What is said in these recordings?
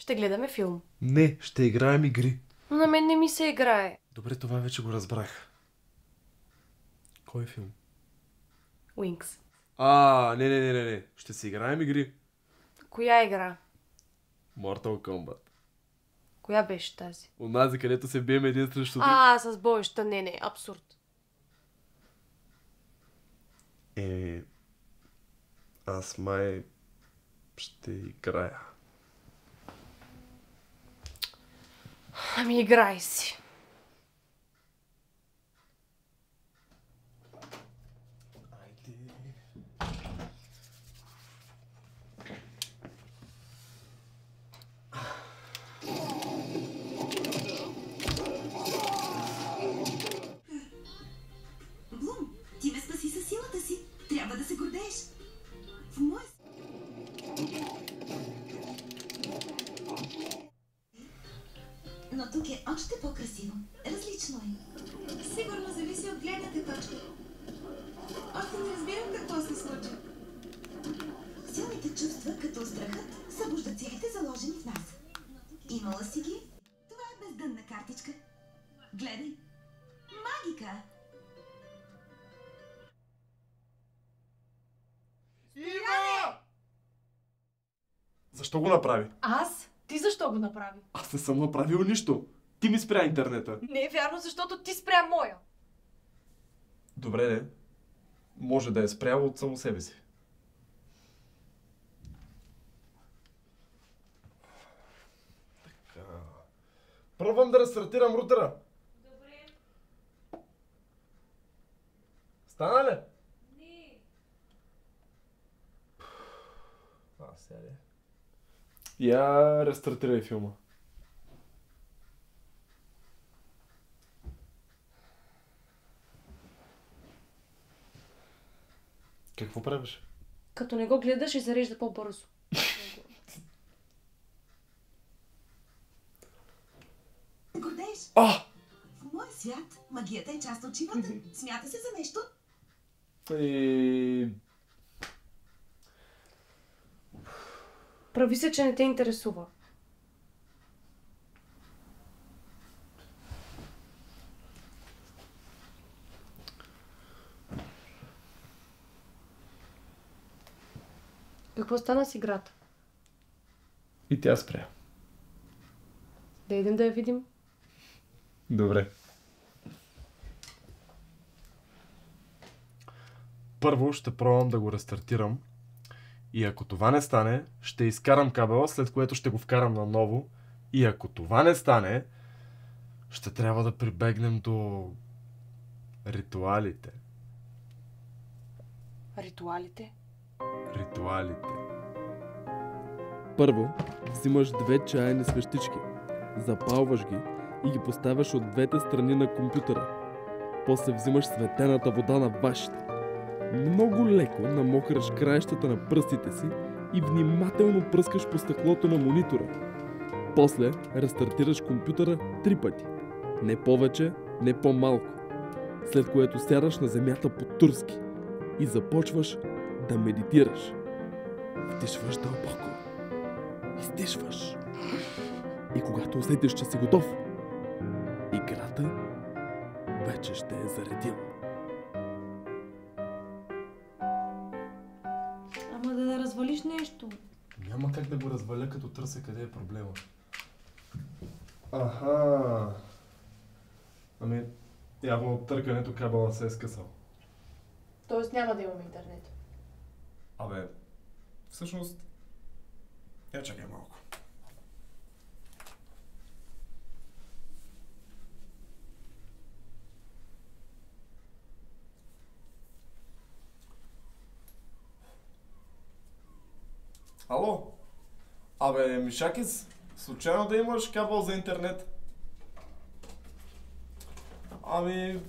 Ще гледаме филм. Не, ще играем игри. Но на мен не ми се играе. Добре, това вече го разбрах. Кой филм? Уинкс. Не. Ще си играем игри. Коя игра? Mortal Kombat. Коя беше тази? Онази, където се бием един срещу друг. С боеща. Не, абсурд. Аз май ще играя. Ами играй си. Блум, ти ме спаси със силата си. Трябва да се гордееш. В мой... Но тук е още по-красиво. Различно е. Сигурно зависи от гледната точка. Още не разбирам какво се случи. Силните чувства, като страхът, събуждат силите, заложени в нас. Имала си ги? Това е бездънна картичка. Гледай. Магика! Ива! Защо го направи? Аз? Ти защо го направи? Аз не съм направил нищо. Ти ми спря интернета. Не е вярно, защото ти спря моя. Добре, не. Може да е спрял от само себе си. Така. Пробвам да рестартирам рутера. Добре. Стана ли? Не. Сега ли? Я рестартирай филма. Какво правиш? Като не го гледаш и зарежда по-бързо. Гордееш? В моя свят магията е част от живота. Смята се за нещо. Прави се, че не те интересува. Какво стана с играта? И тя спря. Да идем да я видим. Добре. Първо ще пробвам да го рестартирам. И ако това не стане, ще изкарам кабела, след което ще го вкарам наново. И ако това не стане, ще трябва да прибегнем до ритуалите. Ритуалите? Ритуалите. Първо, взимаш 2 чайни свещички, запалваш ги и ги поставяш от двете страни на компютъра. После взимаш светената вода на вашите. Много леко намокраш краищата на пръстите си и внимателно пръскаш по стъклото на монитора. После рестартираш компютъра 3 пъти. Не повече, не по-малко. След което сядаш на земята по-турски и започваш да медитираш. Вдишваш дълбоко. Издишваш. И когато усетиш, че си готов, играта вече ще е заредила. Ама да развалиш нещо. Няма как да го разваля, като търся къде е проблема. Аха. Ами, явно от търкането кабела се е скъсал. Тоест няма да имаме интернет. Абе, всъщност... Я чакай малко. Ало? Абе, Мишакис, случайно да имаш кабел за интернет? Ами,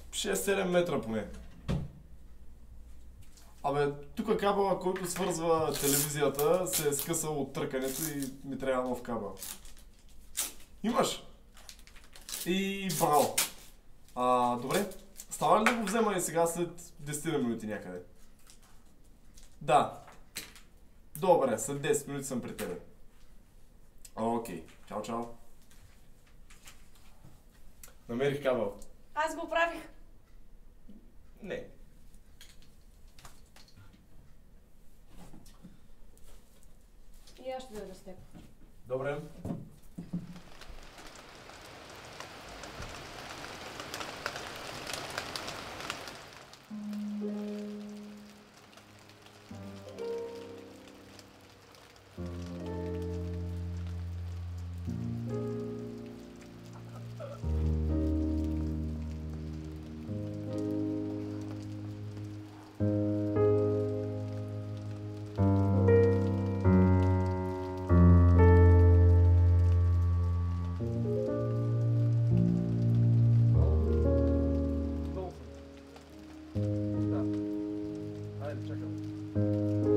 6-7 метра поне. Абе, тук кабела, който свързва телевизията, се е скъсал от търкането и ми трябва нов кабел. Имаш? И браво! Добре, става ли да го взема и сега след 10 минути някъде? Да. Добре, след 10 минути съм при тебе. Окей. Чао, чао. Намерих кабел. Аз го правих. Не. И аз ще дойда с теб. Добре. Долу съм. Да. Хайде, чакам.